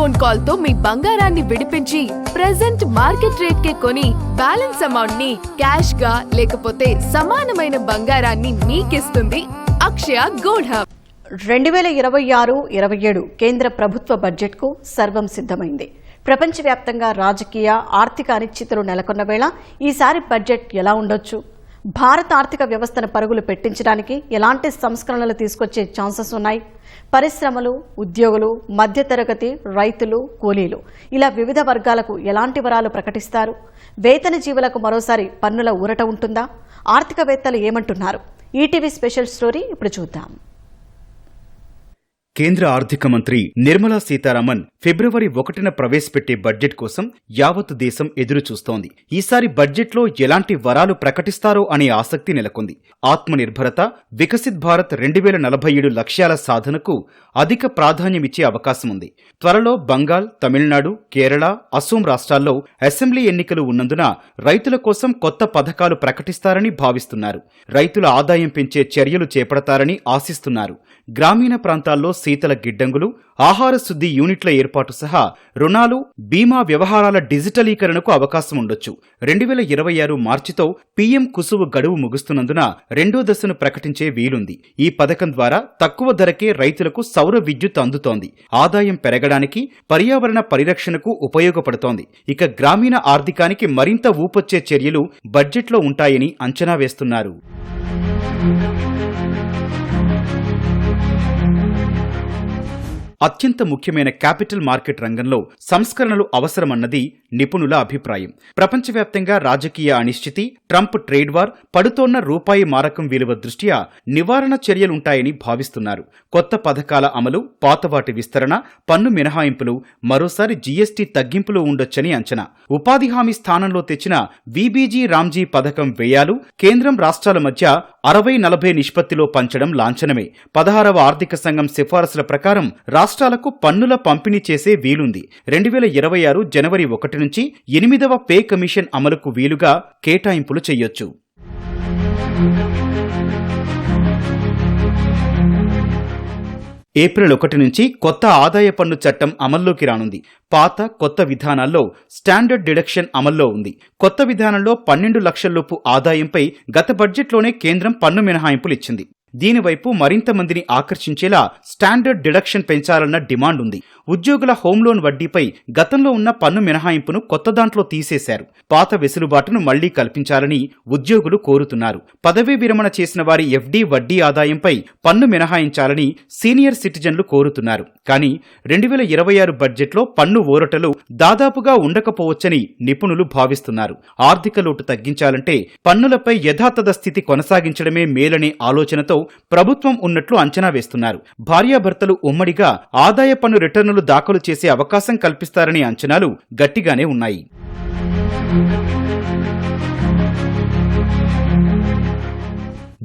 Phone call తో మీ బంగారాన్ని విడిపించి ప్రెజెంట్ మార్కెట్ రేట్ కే కొని బ్యాలెన్స్ అమౌంట్ ని క్యాష్ గా లేకపోతే సమానమైన బంగారాన్ని మీకిస్తుంది అక్షయ గోల్డ్ హబ్. 2026-27 కేంద్ర ప్రభుత్వ బడ్జెట్కు సర్వం సిద్ధమైంది. ప్రపంచవ్యాప్తంగా రాజకీయ ఆర్థిక అనిశ్చితులు నెలకొన్న వేళ ఈసారి బడ్జెట్ ఎలా ఉండొచ్చు? భారత ఆర్థిక వ్యవస్థను పరుగులు పెట్టించడానికి ఎలాంటి సంస్కరణలు తీసుకొచ్చే ఛాన్సెస్ ఉన్నాయి? పరిశ్రమలు, ఉద్యోగులు, మధ్యతరగతి, రైతులు, కూలీలు ఇలా వివిధ వర్గాలకు ఎలాంటి వరాలు ప్రకటిస్తారు? వేతన జీవులకు మరోసారి పన్నుల ఊరట ఉంటుందా? ఆర్థికవేత్తలు ఏమంటున్నారు? ఈటీవీ స్పెషల్ స్టోరీ ఇప్పుడు చూద్దాం. కేంద్ర ఆర్థిక మంత్రి నిర్మలా సీతారామన్ ఫిబ్రవరి 1న ప్రవేశపెట్టే బడ్జెట్ కోసం యావత్ దేశం ఎదురుచూస్తోంది. ఈసారి బడ్జెట్లో ఎలాంటి వరాలు ప్రకటిస్తారో అనే ఆసక్తి నెలకొంది. ఆత్మనిర్భరత, వికసిత్ భారత్ 2047 లక్ష్యాల సాధనకు అధిక ప్రాధాన్యమిచ్చే అవకాశం ఉంది. త్వరలో బంగాల్, తమిళనాడు, కేరళ, అసోం రాష్ట్రాల్లో అసెంబ్లీ ఎన్నికలు ఉన్నందున రైతుల కోసం కొత్త పథకాలు ప్రకటిస్తారని భావిస్తున్నారు. రైతుల ఆదాయం పెంచే చర్యలు చేపడతారని ఆశిస్తున్నారు. గ్రామీణ ప్రాంతాల్లో శీతల గిడ్డంగులు, ఆహార శుద్ధి యూనిట్ల ఏర్పాటు సహా రుణాలు, బీమా వ్యవహారాల డిజిటలీకరణకు అవకాశం ఉండొచ్చు. 2026 మార్చితో పీఎం కుసువు గడువు ముగుస్తున్నందున రెండో దశను ప్రకటించే వీలుంది. ఈ పథకం ద్వారా తక్కువ ధరకే రైతులకు సౌర విద్యుత్ అందుతోంది. ఆదాయం పెరగడానికి, పర్యావరణ పరిరక్షణకు ఉపయోగపడుతోంది. ఇక గ్రామీణ ఆర్థికానికి మరింత ఊపొచ్చే చర్యలు బడ్జెట్లో ఉంటాయని అంచనా వేస్తున్నారు. అత్యంత ముఖ్యమైన క్యాపిటల్ మార్కెట్ రంగంలో సంస్కరణలు అవసరమన్నది నిపుణుల అభిప్రాయం. ప్రపంచవ్యాప్తంగా రాజకీయ అనిశ్చితి, ట్రంప్ ట్రేడ్ వార్, పడుతోన్న రూపాయి మారకం విలువ దృష్ట్యా నివారణ చర్యలుంటాయని భావిస్తున్నారు. కొత్త పథకాల అమలు, పాతవాటి విస్తరణ, పన్ను మినహాయింపులు, మరోసారి జీఎస్టీ తగ్గింపులు ఉండొచ్చని అంచనా. ఉపాధి హామీ స్థానంలో తెచ్చిన వీబీజీ రామ్జీ పథకం వ్యయాలు కేంద్రం రాష్ట్రాల మధ్య 60-40 నిష్పత్తిలో పంచడం లాంఛనమే. 16వ ఆర్థిక సంఘం సిఫారసుల ప్రకారం రాష్ట్రాలకు పన్నుల పంపిణీ చేసే వీలుంది. 2026 జనవరి 1 నుంచి 8వ పే కమిషన్ అమలుకు వీలుగా కేటాయింపులు చేయొచ్చు. ఏప్రిల్ 1 నుంచి కొత్త ఆదాయ పన్ను చట్టం అమల్లోకి రానుంది. పాత, కొత్త విధానాల్లో స్టాండర్డ్ డిడక్షన్ అమల్లో ఉంది. కొత్త విధానంలో 12 లక్షల్లోపు ఆదాయంపై గత బడ్జెట్లోనే కేంద్రం పన్ను మినహాయింపులు ఇచ్చింది. దీనివైపు మరింత మందిని ఆకర్షించేలా స్టాండర్డ్ డిడక్షన్ పెంచాలన్న డిమాండ్ ఉంది. ఉద్యోగుల హోం లోన్ వడ్డీపై గతంలో ఉన్న పన్ను మినహాయింపును కొత్త దాంట్లో తీసేశారు. పాత వెసులుబాటును మళ్లీ కల్పించాలని ఉద్యోగులు కోరుతున్నారు. పదవీ విరమణ చేసిన వారి ఎఫ్డీ వడ్డీ ఆదాయంపై పన్ను మినహాయించాలని సీనియర్ సిటిజన్లు కోరుతున్నారు. కానీ 2026 బడ్జెట్లో పన్ను ఊరటలు దాదాపుగా ఉండకపోవచ్చని నిపుణులు భావిస్తున్నారు. ఆర్థిక లోటు తగ్గించాలంటే పన్నులపై యథాతథ స్థితి కొనసాగించడమే మేలనే ఆలోచనతో ప్రభుత్వం ఉన్నట్లు అంచనా వేస్తున్నారు. భార్యాభర్తలు ఉమ్మడిగా ఆదాయ పన్ను రిటర్నులు దాఖలు చేసే అవకాశం కల్పిస్తారనే అంచనాలు గట్టిగానే ఉన్నాయి.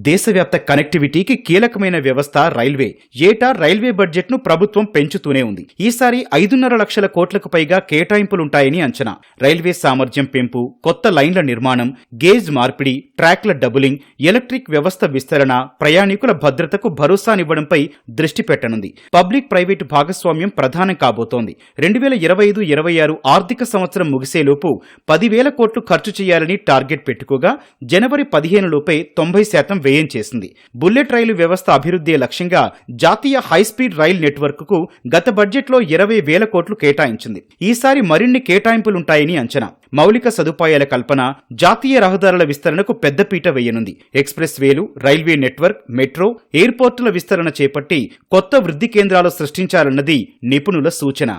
దేశవ్యాప్త కనెక్టివిటీకి కీలకమైన వ్యవస్థ రైల్వే. ఏటా రైల్వే బడ్జెట్ను ప్రభుత్వం పెంచుతూనే ఉంది. ఈసారి 5.5 లక్షల కోట్లకు పైగా కేటాయింపులుంటాయని అంచనా. రైల్వే సామర్థ్యం పెంపు, కొత్త లైన్ల నిర్మాణం, గేజ్ మార్పిడి, ట్రాక్ల డబులింగ్, ఎలక్ట్రిక్ వ్యవస్థ విస్తరణ, ప్రయాణికుల భద్రతకు భరోసానివ్వడంపై దృష్టి పెట్టనుంది. పబ్లిక్ ప్రైవేటు భాగస్వామ్యం ప్రధానం కాబోతోంది. 2025-26 ఆర్థిక సంవత్సరం ముగిసేలోపు 10,000 కోట్లు ఖర్చు చేయాలని టార్గెట్ పెట్టుకోగా జనవరి 15 లోపే 90% వ్యయం చేసింది. బుల్లెట్ రైలు వ్యవస్థ అభివృద్ధి లక్ష్యంగా జాతీయ హైస్పీడ్ రైల్ నెట్వర్క్ కు గత బడ్జెట్లో 20,000 కోట్లు కేటాయించింది. ఈసారి మరిన్ని కేటాయింపులుంటాయని అంచనా. మౌలిక సదుపాయాల కల్పన, జాతీయ రహదారుల విస్తరణకు పెద్దపీట వేయనుంది. ఎక్స్ప్రెస్ వేలు, రైల్వే నెట్వర్క్, మెట్రో, ఎయిర్పోర్టుల విస్తరణ చేపట్టి కొత్త వృద్ధి కేంద్రాలు సృష్టించాలన్నది నిపుణుల సూచన.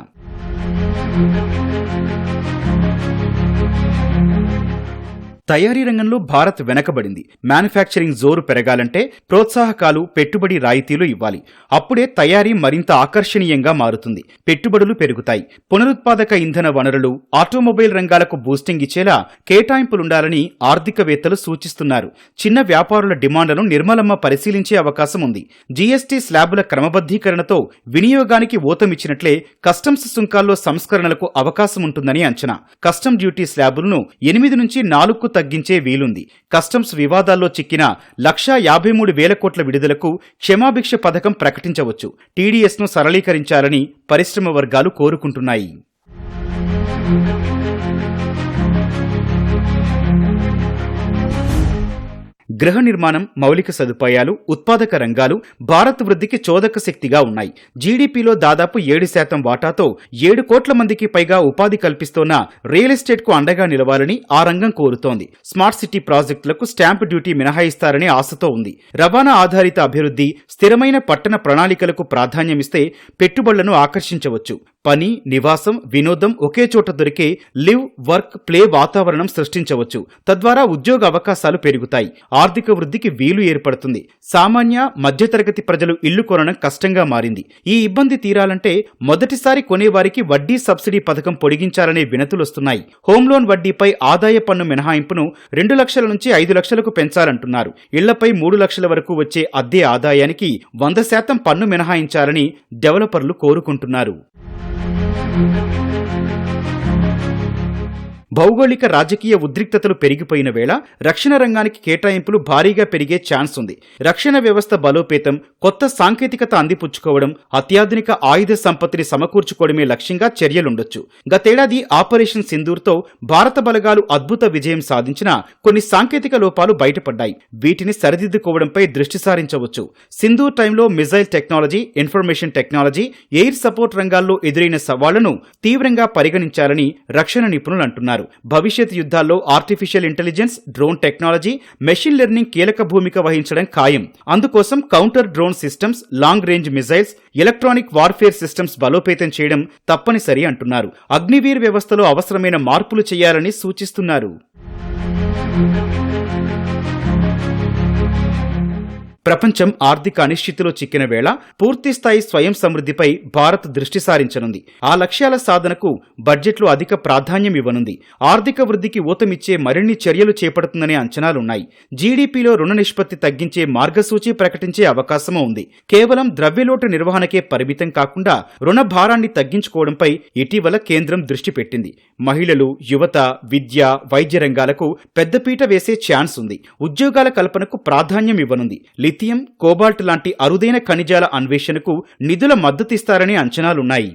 తయారీ రంగంలో భారత్ వెనకబడింది. మ్యానుఫ్యాక్చరింగ్ జోరు పెరగాలంటే ప్రోత్సాహకాలు, పెట్టుబడి రాయితీలు ఇవ్వాలి. అప్పుడే తయారీ మరింత ఆకర్షణీయంగా మారుతుంది. పెట్టుబడులు పెరుగుతాయి. పునరుత్పాదక ఇంధన వనరులు, ఆటోమొబైల్ రంగాలకు బూస్టింగ్ ఇచ్చేలా కేటాయింపులుండాలని ఆర్థికవేత్తలు సూచిస్తున్నారు. చిన్న వ్యాపారుల డిమాండ్లను నిర్మలమ్మ పరిశీలించే అవకాశం ఉంది. జీఎస్టీ స్లాబుల క్రమబద్ధీకరణతో వినియోగానికి ఊతమిచ్చినట్లే కస్టమ్స్ సుంకాల్లో సంస్కరణలకు అవకాశం ఉంటుందని అంచనా. కస్టమ్ డ్యూటీ స్లాబులను 8 నుంచి 4కు తగ్గించే వీలుంది. కస్టమ్స్ వివాదాల్లో చిక్కిన 1,53,000 కోట్ల విడుదలకు క్షమాభిక్ష పథకం ప్రకటించవచ్చు. టీడీఎస్ను సరళీకరించాలని పరిశ్రమ వర్గాలు కోరుకుంటున్నాయి. గృహ నిర్మాణం, మౌలిక సదుపాయాలు, ఉత్పాదక రంగాలు భారత్ వృద్ధికి చోదక శక్తిగా ఉన్నాయి. జీడీపీలో దాదాపు 7% వాటాతో 7 కోట్ల మందికి పైగా ఉపాధి కల్పిస్తోన్న రియల్ ఎస్టేట్ కు అండగా నిలవాలని ఆ రంగం కోరుతోంది. స్మార్ట్ సిటీ ప్రాజెక్టులకు స్టాంపు డ్యూటీ మినహాయిస్తారనే ఆశతో ఉంది. రవాణా ఆధారిత అభివృద్ధి, స్థిరమైన పట్టణ ప్రణాళికలకు ప్రాధాన్యమిస్తే పెట్టుబడులను ఆకర్షించవచ్చు. పని, నివాసం, వినోదం ఒకే చోట దొరికే లివ్, వర్క్, ప్లే వాతావరణం సృష్టించవచ్చు. తద్వారా ఉద్యోగ అవకాశాలు పెరుగుతాయి. ఆర్థిక వృద్ధికి వీలు ఏర్పడుతుంది. సామాన్య, మధ్యతరగతి ప్రజలు ఇల్లు కొనడం కష్టంగా మారింది. ఈ ఇబ్బంది తీరాలంటే మొదటిసారి కొనేవారికి వడ్డీ సబ్సిడీ పథకం పొడిగించాలనే వినతులొస్తున్నాయి. హోమ్ లోన్ వడ్డీపై ఆదాయ పన్ను మినహాయింపును 2 లక్షల నుంచి 5 లక్షలకు పెంచాలంటున్నారు. ఇళ్లపై 3 లక్షల వరకు వచ్చే అద్దె ఆదాయానికి 100% పన్ను మినహాయించాలని డెవలపర్లు కోరుకుంటున్నారు. భౌగోళిక రాజకీయ ఉద్రిక్తతలు పెరిగిపోయిన వేళ రక్షణ రంగానికి కేటాయింపులు భారీగా పెరిగే ఛాన్స్ ఉంది. రక్షణ వ్యవస్థ బలోపేతం, కొత్త సాంకేతికత అందిపుచ్చుకోవడం, అత్యాధునిక ఆయుధ సంపత్తిని సమకూర్చుకోవడమే లక్ష్యంగా చర్యలుండొచ్చు. గతేడాది ఆపరేషన్ సింధూర్తో భారత బలగాలు అద్భుత విజయం సాధించినా కొన్ని సాంకేతిక లోపాలు బయటపడ్డాయి. వీటిని సరిదిద్దుకోవడంపై దృష్టి సారించవచ్చు. సింధూర్ టైంలో missile technology, information technology, air support రంగాల్లో ఎదురైన సవాళ్లను తీవ్రంగా పరిగణించాలని రక్షణ నిపుణులు అంటున్నారు. భవిష్యత్ యుద్ధాల్లో artificial intelligence, drone technology, machine learning కీలక భూమిక వహించడం ఖాయం. అందుకోసం counter drone systems, long range missiles, electronic warfare systems బలోపేతం చేయడం తప్పనిసరి అంటున్నారు. అగ్నివీర్ వ్యవస్థలో అవసరమైన మార్పులు చేయాలని సూచిస్తున్నారు. ప్రపంచం ఆర్థిక అనిశ్చితిలో చిక్కిన వేళ పూర్తిస్థాయి స్వయం సమృద్ధిపై భారత్ దృష్టి సారించనుంది. ఆ లక్ష్యాల సాధనకు బడ్జెట్లో అధిక ప్రాధాన్యం ఇవ్వనుంది. ఆర్థిక వృద్ధికి ఊతమిచ్చే మరిన్ని చర్యలు చేపడుతుందనే అంచనాలున్నాయి. జీడీపీలో రుణ నిష్పత్తి తగ్గించే మార్గసూచి ప్రకటించే అవకాశమూ ఉంది. కేవలం ద్రవ్యలోటు నిర్వహణకే పరిమితం కాకుండా రుణ భారాన్ని తగ్గించుకోవడంపై ఇటీవల కేంద్రం దృష్టి పెట్టింది. మహిళలు, యువత, విద్య, వైద్య రంగాలకు పెద్దపీట వేసే ఛాన్స్ ఉంది. ఉద్యోగాల కల్పనకు ప్రాధాన్యం ఇవ్వనుంది. లిథియం, కోబాల్ట్ లాంటి అరుదైన ఖనిజాల అన్వేషణకు నిధుల మద్దతిస్తారనే అంచనాలున్నాయి.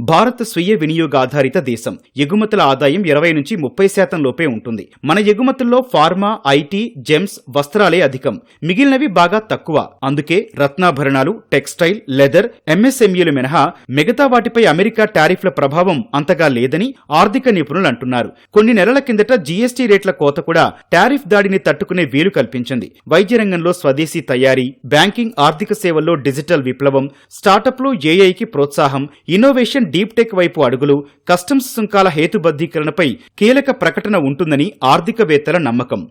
భారత్ స్వీయ వినియోగ ఆధారిత దేశం. ఎగుమతుల ఆదాయం 20 నుంచి 30% లోపే ఉంటుంది. మన ఎగుమతుల్లో ఫార్మా, ఐటీ, జెమ్స్, వస్త్రాలే అధికం. మిగిలినవి బాగా తక్కువ. అందుకే రత్నాభరణాలు, టెక్స్టైల్, లెదర్, ఎంఎస్ఎంఈలు మినహా మిగతా వాటిపై అమెరికా టారిఫ్ల ప్రభావం అంతగా లేదని ఆర్థిక నిపుణులు అంటున్నారు. కొన్ని నెలల కిందట జీఎస్టీ రేట్ల కోత కూడా టారిఫ్ దాడిని తట్టుకునే వీలు కల్పించింది. వైద్య రంగంలో స్వదేశీ తయారీ, బ్యాంకింగ్, ఆర్థిక సేవల్లో డిజిటల్ విప్లవం, స్టార్టప్లు, ఏఐకి ప్రోత్సాహం, ఇన్నోవేషన్, డీప్ టెక్ వైపు అడుగులు, కస్టమ్స్ సుంకాల హేతుబద్ధీకరణపై కీలక ప్రకటన ఉంటుందని ఆర్థికవేత్తల నమ్మకం.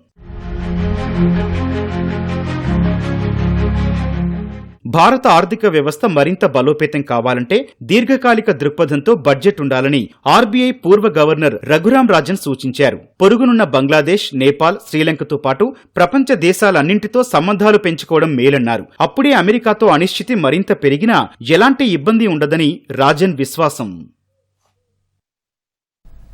భారత ఆర్థిక వ్యవస్థ మరింత బలోపేతం కావాలంటే దీర్ఘకాలిక దృక్పథంతో బడ్జెట్ ఉండాలని ఆర్బీఐ పూర్వ గవర్నర్ రఘురాం రాజన్ సూచించారు. పొరుగునున్న బంగ్లాదేశ్, నేపాల్, శ్రీలంకతో పాటు ప్రపంచ దేశాలన్నింటితో సంబంధాలు పెంచుకోవడం మేలన్నారు. అప్పుడే అమెరికాతో అనిశ్చితి మరింత పెరిగినా ఎలాంటి ఇబ్బంది ఉండదని రాజన్ విశ్వాసం.